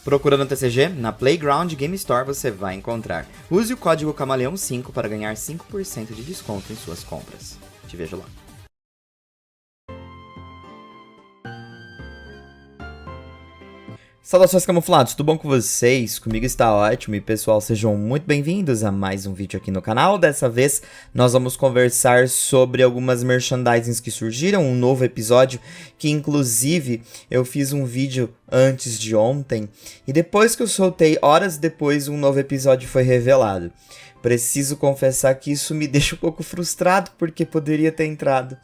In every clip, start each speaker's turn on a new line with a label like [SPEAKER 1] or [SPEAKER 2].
[SPEAKER 1] Procurando TCG? Na Playground Game Store você vai encontrar. Use o código Camaleão5 para ganhar 5% de desconto em suas compras. Te vejo lá. Saudações camuflados, tudo bom com vocês? Comigo está ótimo e pessoal, sejam muito bem-vindos a mais um vídeo aqui no canal. Dessa vez nós vamos conversar sobre algumas merchandisings que surgiram, um novo episódio que inclusive eu fiz um vídeo antes de ontem e depois que eu soltei, horas depois, um novo episódio foi revelado. Preciso confessar que isso me deixa um pouco frustrado porque poderia ter entrado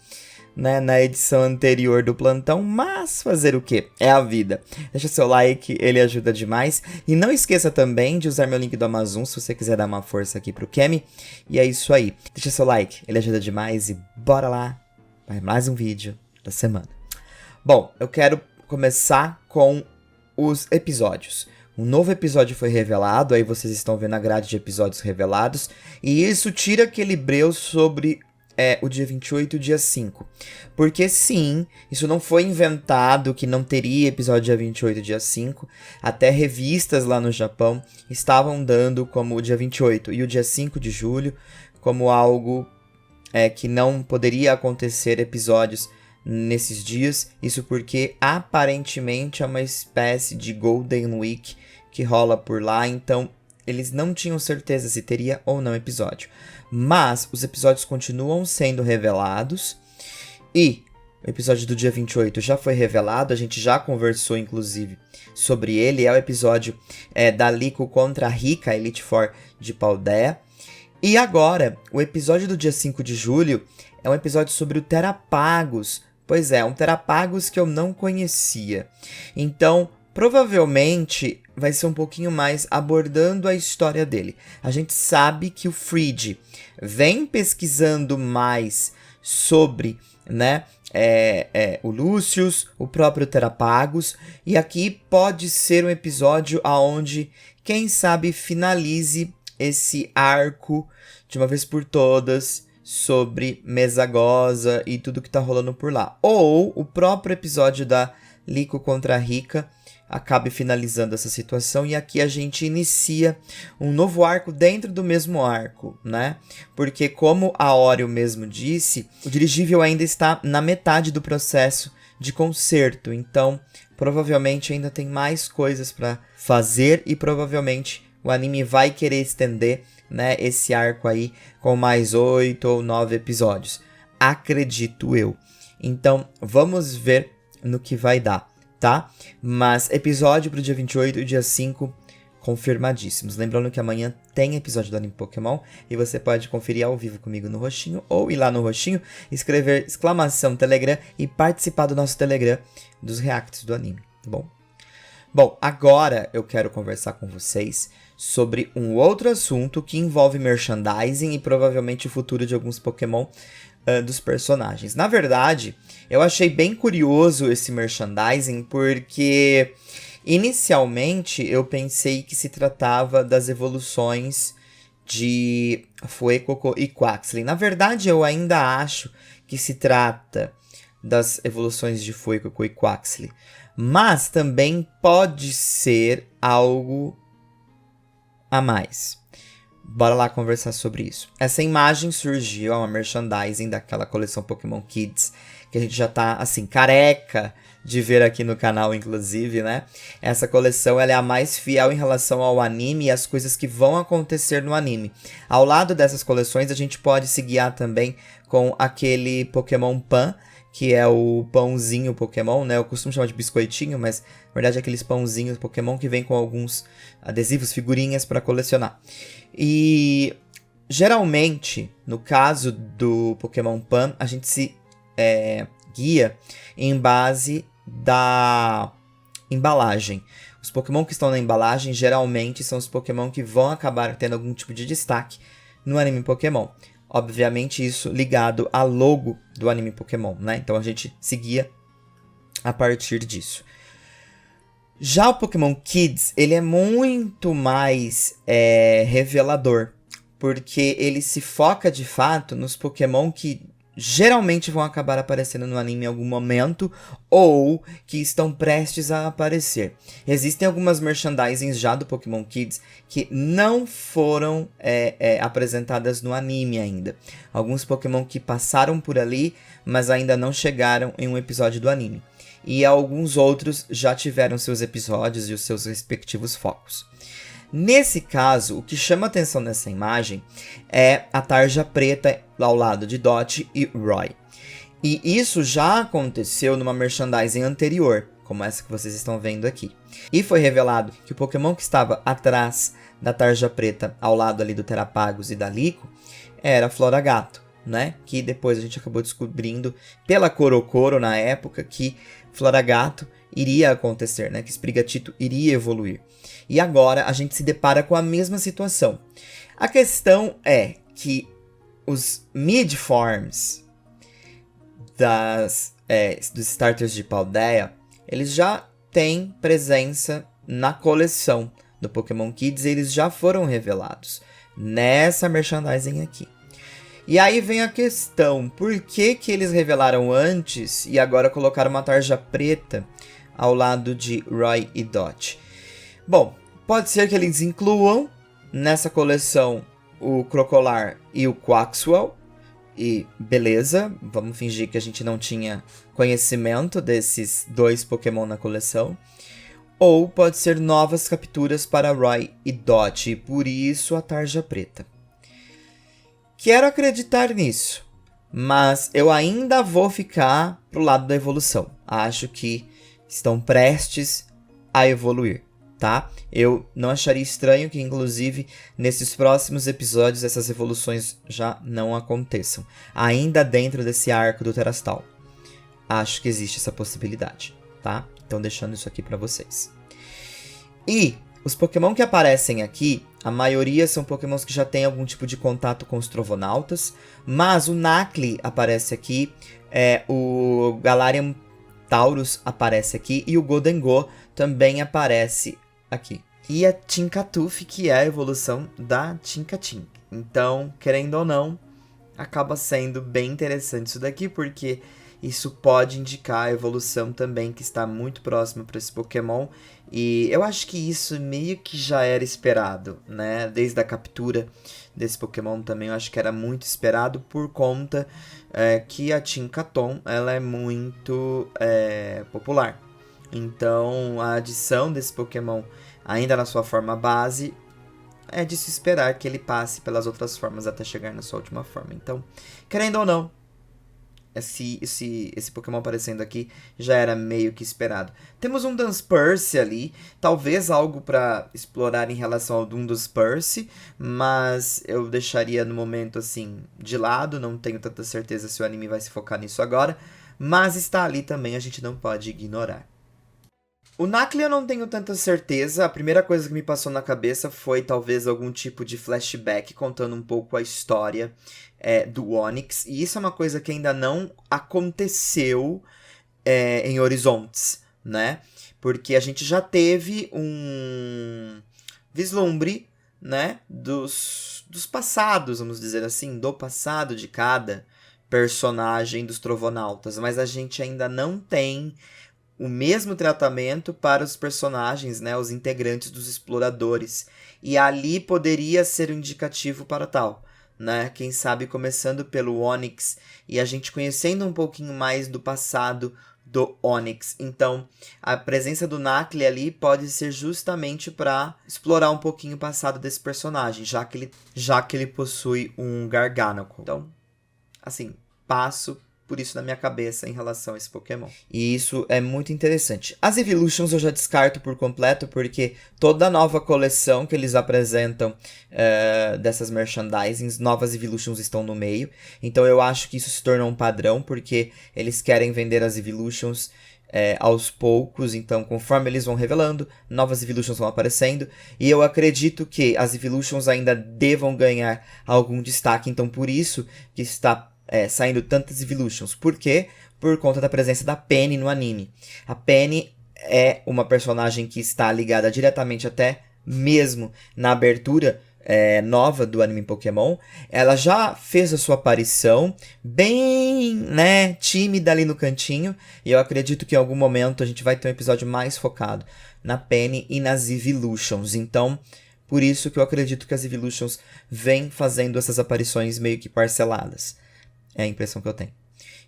[SPEAKER 1] na edição anterior do plantão, mas fazer o que? É a vida. Deixa seu like, ele ajuda demais. E não esqueça também de usar meu link do Amazon se você quiser dar uma força aqui pro Kemi. E é isso aí. Deixa seu like, ele ajuda demais e bora lá para mais um vídeo da semana. Bom, eu quero começar com os episódios. Um novo episódio foi revelado, aí vocês estão vendo a grade de episódios revelados. E isso tira aquele breu sobre o dia 28 e o dia 5. Porque sim, isso não foi inventado que não teria episódio dia 28 e dia 5. Até revistas lá no Japão estavam dando como o dia 28 e o dia 5 de julho como algo que não poderia acontecer episódios nesses dias. Isso porque aparentemente é uma espécie de Golden Week que rola por lá, então eles não tinham certeza se teria ou não episódio. Mas os episódios continuam sendo revelados. E o episódio do dia 28 já foi revelado. A gente já conversou, inclusive, sobre ele. É o episódio da Liko contra a Rika, Elite Four de Paldea. E agora, o episódio do dia 5 de julho é um episódio sobre o Terapagos. Pois é, um Terapagos que eu não conhecia. Então, provavelmente vai ser um pouquinho mais abordando a história dele. A gente sabe que o Fried vem pesquisando mais sobre, o Lucius, o próprio Terapagos, e aqui pode ser um episódio aonde, quem sabe, finalize esse arco de uma vez por todas sobre Mesagoza e tudo que tá rolando por lá. Ou o próprio episódio da Liko contra a Rika acabe finalizando essa situação, e aqui a gente inicia um novo arco dentro do mesmo arco, né? Porque como a Oreo mesmo disse, o dirigível ainda está na metade do processo de conserto, então provavelmente ainda tem mais coisas para fazer e provavelmente o anime vai querer estender, esse arco aí com mais 8 ou 9 episódios. Acredito eu. Então vamos ver no que vai dar, tá? Mas episódio pro dia 28 e dia 5 confirmadíssimos. Lembrando que amanhã tem episódio do Anime Pokémon e você pode conferir ao vivo comigo no Roxinho ou ir lá no Roxinho, escrever exclamação Telegram e participar do nosso Telegram dos reacts do anime, tá bom? Bom, agora eu quero conversar com vocês sobre um outro assunto que envolve merchandising e provavelmente o futuro de alguns Pokémon dos personagens. Na verdade, eu achei bem curioso esse merchandising porque inicialmente eu pensei que se tratava das evoluções de Fuecoco e Quaxley. Na verdade, eu ainda acho que se trata das evoluções de Fuecoco e Quaxley, mas também pode ser algo a mais. Bora lá conversar sobre isso. Essa imagem surgiu, é uma merchandising daquela coleção Pokémon Kids, que a gente já tá, assim, careca de ver aqui no canal, inclusive, né? Essa coleção, ela é a mais fiel em relação ao anime e as coisas que vão acontecer no anime. Ao lado dessas coleções, a gente pode se guiar também com aquele Pokémon Pan, que é o pãozinho Pokémon, né? Eu costumo chamar de biscoitinho, mas na verdade é aqueles pãozinhos Pokémon que vem com alguns adesivos, figurinhas para colecionar. E geralmente, no caso do Pokémon Pan, a gente se guia em base da embalagem. Os Pokémon que estão na embalagem geralmente são os Pokémon que vão acabar tendo algum tipo de destaque no anime Pokémon. Obviamente isso ligado ao logo do anime Pokémon, né? Então a gente seguia a partir disso. Já o Pokémon Kids, ele é muito mais revelador, porque ele se foca de fato nos Pokémon que geralmente vão acabar aparecendo no anime em algum momento ou que estão prestes a aparecer. Existem algumas merchandisings já do Pokémon Kids que não foram apresentadas no anime ainda. Alguns Pokémon que passaram por ali, mas ainda não chegaram em um episódio do anime. E alguns outros já tiveram seus episódios e os seus respectivos focos. Nesse caso, o que chama atenção nessa imagem é a tarja preta ao lado de Dot e Roy. E isso já aconteceu numa merchandising anterior, como essa que vocês estão vendo aqui. E foi revelado que o Pokémon que estava atrás da tarja preta, ao lado ali do Terapagos e da Lico, era Floragato, né? Que depois a gente acabou descobrindo pela Corocoro na época que Floragato iria acontecer, né? Que Sprigatito iria evoluir. E agora a gente se depara com a mesma situação. A questão é que os mid-forms dos starters de Paldea, eles já têm presença na coleção do Pokémon Kids, eles já foram revelados nessa merchandising aqui. E aí vem a questão, por que eles revelaram antes e agora colocaram uma tarja preta ao lado de Roy e Dot? Bom, pode ser que eles incluam nessa coleção o Crocolar e o Quaxwell. E beleza, vamos fingir que a gente não tinha conhecimento desses dois Pokémon na coleção. Ou pode ser novas capturas para Roy e Dot, e por isso a tarja preta. Quero acreditar nisso, mas eu ainda vou ficar pro lado da evolução. Acho que estão prestes a evoluir, tá? Eu não acharia estranho que, inclusive, nesses próximos episódios, essas evoluções já não aconteçam. Ainda dentro desse arco do Terastal. Acho que existe essa possibilidade, tá? Então, deixando isso aqui pra vocês. E os Pokémon que aparecem aqui, a maioria são Pokémons que já têm algum tipo de contato com os Trovonautas. Mas o Nacli aparece aqui, o Galarian Taurus aparece aqui e o Gholdengo também aparece aqui. E a Tinkatuf, que é a evolução da Tinkatink. Então, querendo ou não, acaba sendo bem interessante isso daqui, porque isso pode indicar a evolução também que está muito próxima para esse Pokémon. E eu acho que isso meio que já era esperado, né? Desde a captura desse Pokémon também eu acho que era muito esperado por conta que a Tinkaton ela é muito popular. Então a adição desse Pokémon ainda na sua forma base é de se esperar que ele passe pelas outras formas até chegar na sua última forma. Então, querendo ou não, esse Pokémon aparecendo aqui já era meio que esperado. Temos um Dunsparce ali, talvez algo para explorar em relação ao Dunsparce, mas eu deixaria no momento assim de lado, não tenho tanta certeza se o anime vai se focar nisso agora, mas está ali também, a gente não pode ignorar. O Nacli eu não tenho tanta certeza, a primeira coisa que me passou na cabeça foi talvez algum tipo de flashback contando um pouco a história do Onix, e isso é uma coisa que ainda não aconteceu em Horizontes, né? Porque a gente já teve um vislumbre, né, dos passados, vamos dizer assim, do passado de cada personagem dos Trovonautas, mas a gente ainda não tem o mesmo tratamento para os personagens, né, os integrantes dos exploradores. E ali poderia ser um indicativo para tal, né? Quem sabe começando pelo Onix e a gente conhecendo um pouquinho mais do passado do Onix. Então, a presença do Nacli ali pode ser justamente para explorar um pouquinho o passado desse personagem, já que ele possui um Garganacl. Então, assim, passo por isso na minha cabeça em relação a esse Pokémon. E isso é muito interessante. As Evolutions eu já descarto por completo, porque toda nova coleção que eles apresentam dessas merchandisings, novas Evolutions estão no meio. Então eu acho que isso se tornou um padrão, porque eles querem vender as Evolutions aos poucos. Então conforme eles vão revelando, novas Evolutions vão aparecendo. E eu acredito que as Evolutions ainda devam ganhar algum destaque. Então por isso que está saindo tantas Evolutions. Por quê? Por conta da presença da Penny no anime. A Penny é uma personagem que está ligada diretamente até mesmo na abertura nova do anime Pokémon. Ela já fez a sua aparição, bem, né, tímida ali no cantinho. E eu acredito que em algum momento a gente vai ter um episódio mais focado na Penny e nas Evolutions. Então, por isso que eu acredito que as Evolutions vêm fazendo essas aparições meio que parceladas. É a impressão que eu tenho.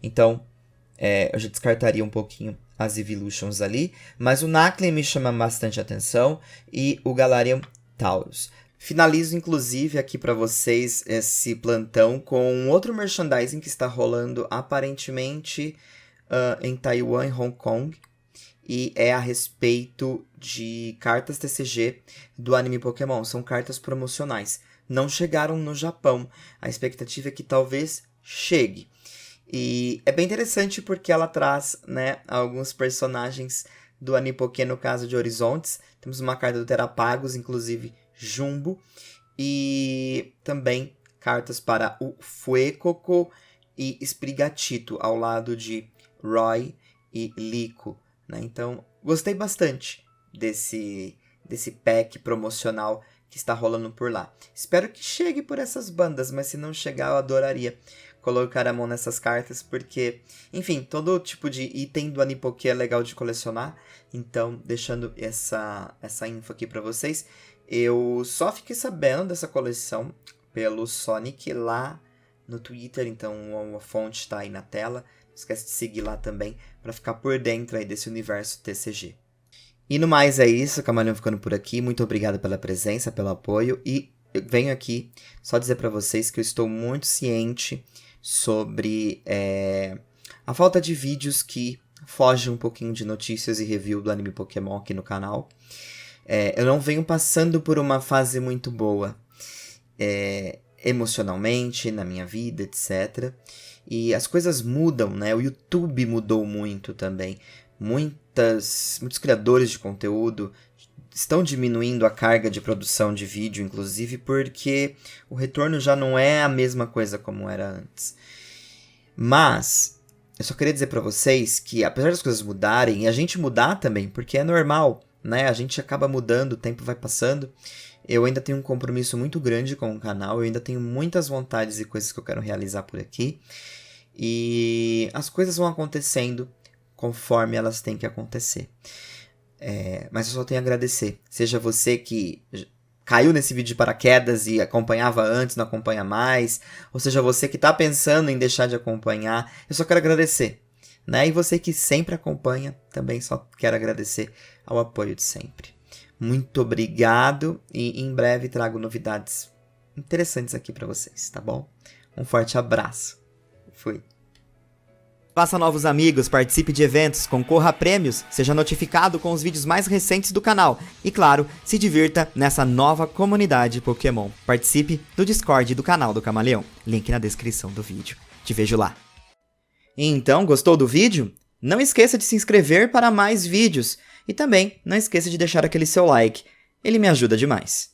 [SPEAKER 1] Então, eu já descartaria um pouquinho as Evolutions ali. Mas o Nacli me chama bastante atenção. E o Galarian Taurus. Finalizo, inclusive, aqui para vocês esse plantão com outro merchandising que está rolando aparentemente em Taiwan e Hong Kong. E é a respeito de cartas TCG do anime Pokémon. São cartas promocionais. Não chegaram no Japão. A expectativa é que talvez chegue. E é bem interessante porque ela traz, né, alguns personagens do anime Pokémon, no caso de Horizontes. Temos uma carta do Terapagos, inclusive Jumbo. E também cartas para o Fuecoco e Sprigatito, ao lado de Roy e Lico. Né? Então, gostei bastante desse pack promocional que está rolando por lá. Espero que chegue por essas bandas, mas se não chegar, eu adoraria colocar a mão nessas cartas, porque, enfim, todo tipo de item do Anipoké é legal de colecionar. Então, deixando essa info aqui para vocês, eu só fiquei sabendo dessa coleção pelo Sonic lá no Twitter, então a fonte está aí na tela. Não esquece de seguir lá também para ficar por dentro aí desse universo TCG. E no mais é isso, Camaleão ficando por aqui. Muito obrigado pela presença, pelo apoio. E eu venho aqui só dizer para vocês que eu estou muito ciente sobre a falta de vídeos que fogem um pouquinho de notícias e review do anime Pokémon aqui no canal. Eu não venho passando por uma fase muito boa emocionalmente, na minha vida, etc. E as coisas mudam, né? O YouTube mudou muito também. Muitos criadores de conteúdo estão diminuindo a carga de produção de vídeo, inclusive, porque o retorno já não é a mesma coisa como era antes. Mas eu só queria dizer para vocês que, apesar das coisas mudarem, e a gente mudar também, porque é normal, né? A gente acaba mudando, o tempo vai passando. Eu ainda tenho um compromisso muito grande com o canal, eu ainda tenho muitas vontades e coisas que eu quero realizar por aqui. E as coisas vão acontecendo conforme elas têm que acontecer. Mas eu só tenho a agradecer. Seja você que caiu nesse vídeo de paraquedas e acompanhava antes, não acompanha mais. Ou seja você que está pensando em deixar de acompanhar. Eu só quero agradecer. Né? E você que sempre acompanha, também só quero agradecer ao apoio de sempre. Muito obrigado e em breve trago novidades interessantes aqui para vocês, tá bom? Um forte abraço. Fui. Faça novos amigos, participe de eventos, concorra a prêmios, seja notificado com os vídeos mais recentes do canal e, claro, se divirta nessa nova comunidade Pokémon. Participe do Discord do canal do Camaleão, link na descrição do vídeo. Te vejo lá. Então, gostou do vídeo? Não esqueça de se inscrever para mais vídeos e também não esqueça de deixar aquele seu like, ele me ajuda demais.